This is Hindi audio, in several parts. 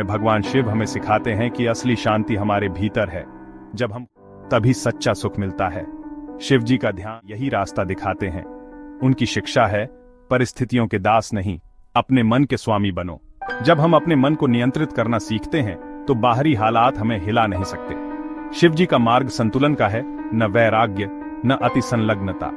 भगवान शिव हमें सिखाते हैं कि असली शांति हमारे भीतर है। जब हम तभी सच्चा सुख मिलता है। शिव जी का ध्यान यही रास्ता दिखाते हैं। उनकी शिक्षा है, परिस्थितियों के दास नहीं, अपने मन के स्वामी बनो। जब हम अपने मन को नियंत्रित करना सीखते हैं तो बाहरी हालात हमें हिला नहीं सकते। शिव जी का मार्ग संतुलन का है, न वैराग्य न अति संलग्नता।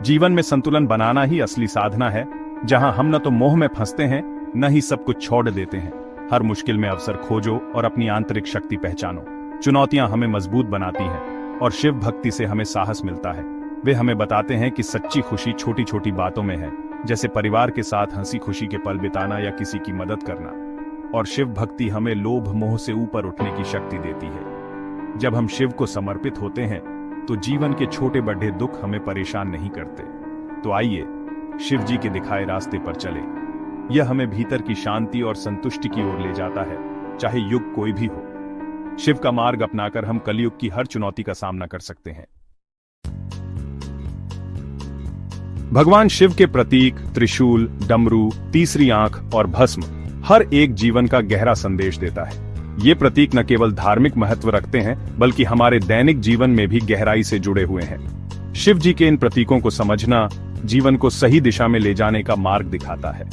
जीवन में संतुलन बनाना ही असली साधना है, जहां हम न तो मोह में फंसते हैं न ही सब कुछ छोड़ देते हैं। हर मुश्किल में अवसर खोजो और अपनी आंतरिक शक्ति पहचानो। चुनौतियां हमें मजबूत बनाती हैं और शिव भक्ति से हमें साहस मिलता है। वे हमें बताते हैं कि सच्ची खुशी छोटी छोटी बातों में है, जैसे परिवार के साथ हंसी खुशी के पल बिताना या किसी की मदद करना। और शिव भक्ति हमें लोभ मोह से ऊपर उठने की शक्ति देती है। जब हम शिव को समर्पित होते हैं तो जीवन के छोटे बड़े दुख हमें परेशान नहीं करते। तो आइए शिव जी के दिखाए रास्ते पर चले। यह हमें भीतर की शांति और संतुष्टि की ओर ले जाता है, चाहे युग कोई भी हो। शिव का मार्ग अपनाकर हम कलयुग की हर चुनौती का सामना कर सकते हैं। भगवान शिव के प्रतीक त्रिशूल, डमरू, तीसरी आंख और भस्म हर एक जीवन का गहरा संदेश देता है। ये प्रतीक न केवल धार्मिक महत्व रखते हैं, बल्कि हमारे दैनिक जीवन में भी गहराई से जुड़े हुए हैं। शिव जी के इन प्रतीकों को समझना जीवन को सही दिशा में ले जाने का मार्ग दिखाता है।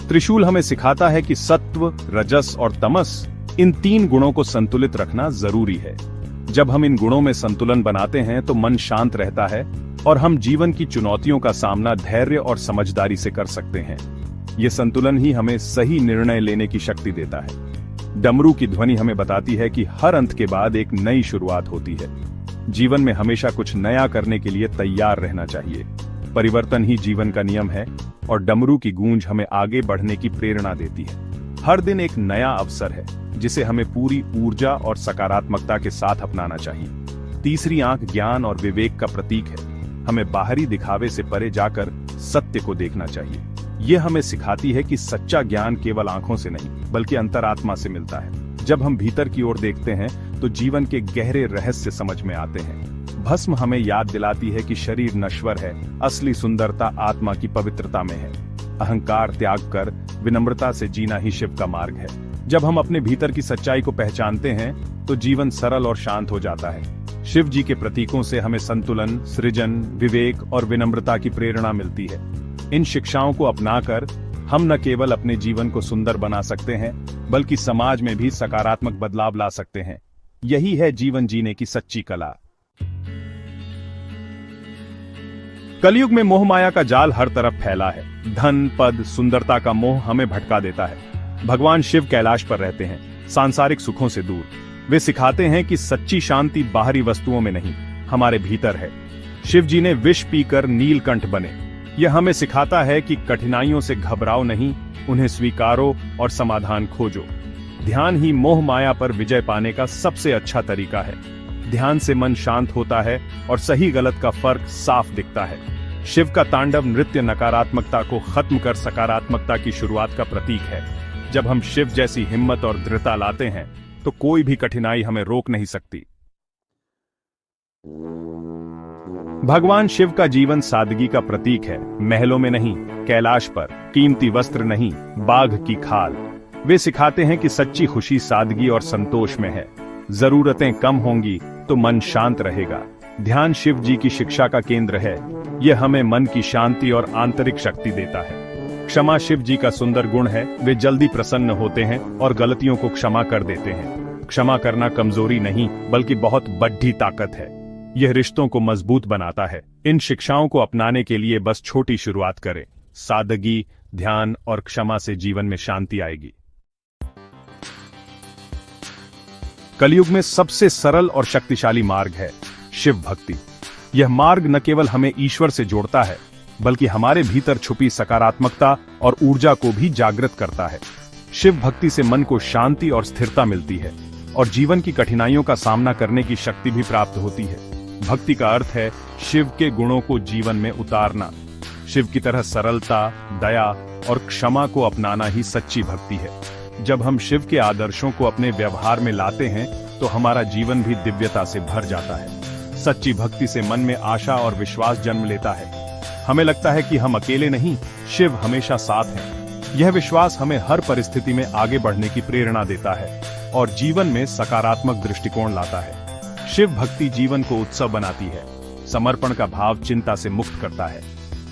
त्रिशूल हमें सिखाता है कि सत्व, रजस और तमस, इन तीन गुणों को संतुलित रखना जरूरी है। जब हम इन गुणों में संतुलन बनाते हैं तो मन शांत रहता है और हम जीवन की चुनौतियों का सामना धैर्य और समझदारी से कर सकते हैं। ये संतुलन ही हमें सही निर्णय लेने की शक्ति देता है। डमरू की ध्वनि हमें बताती है कि हर अंत के बाद एक नई शुरुआत होती है। जीवन में हमेशा कुछ नया करने के लिए तैयार रहना चाहिए। परिवर्तन ही जीवन का नियम है और डमरू की गूंज हमें आगे बढ़ने की प्रेरणा देती है। हर दिन एक नया अवसर है, जिसे हमें पूरी ऊर्जा और सकारात्मकता के साथ अपनाना चाहिए। तीसरी आंख ज्ञान और विवेक का प्रतीक है। हमें बाहरी दिखावे से परे जाकर सत्य को देखना चाहिए। यह हमें सिखाती है कि सच्चा ज्ञान केवल आंखों से नहीं, बल्कि अंतरात्मा से मिलता है। जब हम भीतर की ओर देखते हैं तो जीवन के गहरे रहस्य समझ में आते हैं। भस्म हमें याद दिलाती है कि शरीर नश्वर है, असली सुंदरता आत्मा की पवित्रता में है। अहंकार त्याग कर विनम्रता से जीना ही शिव का मार्ग है। जब हम अपने भीतर की सच्चाई को पहचानते हैं तो जीवन सरल और शांत हो जाता है। शिव जी के प्रतीकों से हमें संतुलन, सृजन, विवेक और विनम्रता की प्रेरणा मिलती है। इन शिक्षाओं को अपनाकर हम न केवल अपने जीवन को सुंदर बना सकते हैं, बल्कि समाज में भी सकारात्मक बदलाव ला सकते हैं। यही है जीवन जीने की सच्ची कला। कलयुग में मोह माया का जाल हर तरफ फैला है। धन, पद, सुंदरता का मोह हमें भटका देता है। भगवान शिव कैलाश पर रहते हैं, सांसारिक सुखों से दूर। वे सिखाते हैं कि सच्ची शांति बाहरी वस्तुओं में नहीं, हमारे भीतर है। शिव जी ने विष पीकर नीलकंठ बने। यह हमें सिखाता है कि कठिनाइयों से घबराओ नहीं, उन्हें स्वीकारो और समाधान खोजो। ध्यान ही मोह माया पर विजय पाने का सबसे अच्छा तरीका है। ध्यान से मन शांत होता है और सही गलत का फर्क साफ दिखता है। शिव का तांडव नृत्य नकारात्मकता को खत्म कर सकारात्मकता की शुरुआत का प्रतीक है। जब हम शिव जैसी हिम्मत और दृढ़ता लाते हैं तो कोई भी कठिनाई हमें रोक नहीं सकती। भगवान शिव का जीवन सादगी का प्रतीक है। महलों में नहीं, कैलाश पर, कीमती वस्त्र नहीं, बाघ की खाल। वे सिखाते हैं कि सच्ची खुशी सादगी और संतोष में है। जरूरतें कम होंगी तो मन शांत रहेगा। ध्यान शिव जी की शिक्षा का केंद्र है। यह हमें मन की शांति और आंतरिक शक्ति देता है। क्षमा शिव जी का सुंदर गुण है। वे जल्दी प्रसन्न होते हैं और गलतियों को क्षमा कर देते हैं। क्षमा करना कमजोरी नहीं, बल्कि बहुत बड़ी ताकत है। यह रिश्तों को मजबूत बनाता है। इन शिक्षाओं को अपनाने के लिए बस छोटी शुरुआत करें। सादगी, ध्यान और क्षमा से जीवन में शांति आएगी। कलयुग में सबसे सरल और शक्तिशाली मार्ग है शिव भक्ति। यह मार्ग न केवल हमें ईश्वर से जोड़ता है, बल्कि हमारे भीतर छुपी सकारात्मकता और ऊर्जा को भी जागृत करता है। शिव भक्ति से मन को शांति और स्थिरता मिलती है और जीवन की कठिनाइयों का सामना करने की शक्ति भी प्राप्त होती है। भक्ति का अर्थ है शिव के गुणों को जीवन में उतारना। शिव की तरह सरलता, दया और क्षमा को अपनाना ही सच्ची भक्ति है। जब हम शिव के आदर्शों को अपने व्यवहार में लाते हैं तो हमारा जीवन भी दिव्यता से भर जाता है। सच्ची भक्ति से मन में आशा और विश्वास जन्म लेता है। हमें लगता है कि हम अकेले नहीं, शिव हमेशा साथ हैं। यह विश्वास हमें हर परिस्थिति में आगे बढ़ने की प्रेरणा देता है और जीवन में सकारात्मक दृष्टिकोण लाता है। शिव भक्ति जीवन को उत्सव बनाती है। समर्पण का भाव चिंता से मुक्त करता है।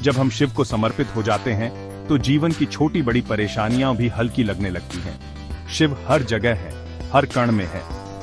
जब हम शिव को समर्पित हो जाते हैं तो जीवन की छोटी बड़ी परेशानियां भी हल्की लगने लगती हैं। शिव हर जगह है, हर कण में है।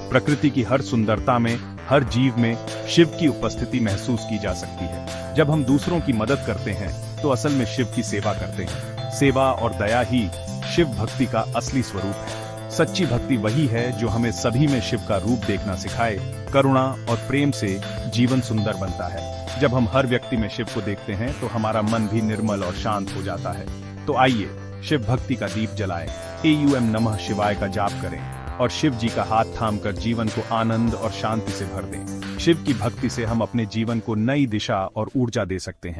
प्रकृति की हर सुंदरता में, हर जीव में शिव की उपस्थिति महसूस की जा सकती है। जब हम दूसरों की मदद करते हैं तो असल में शिव की सेवा करते हैं। सेवा और दया ही शिव भक्ति का असली स्वरूप है। सच्ची भक्ति वही है जो हमें सभी में शिव का रूप देखना सिखाए। करुणा और प्रेम से जीवन सुंदर बनता है। जब हम हर व्यक्ति में शिव को देखते हैं तो हमारा मन भी निर्मल और शांत हो जाता है। तो आइए शिव भक्ति का दीप जलाएं, AUM नमः शिवाय का जाप करें और शिव जी का हाथ थामकर जीवन को आनंद और शांति से भर दें। शिव की भक्ति से हम अपने जीवन को नई दिशा और ऊर्जा दे सकते हैं।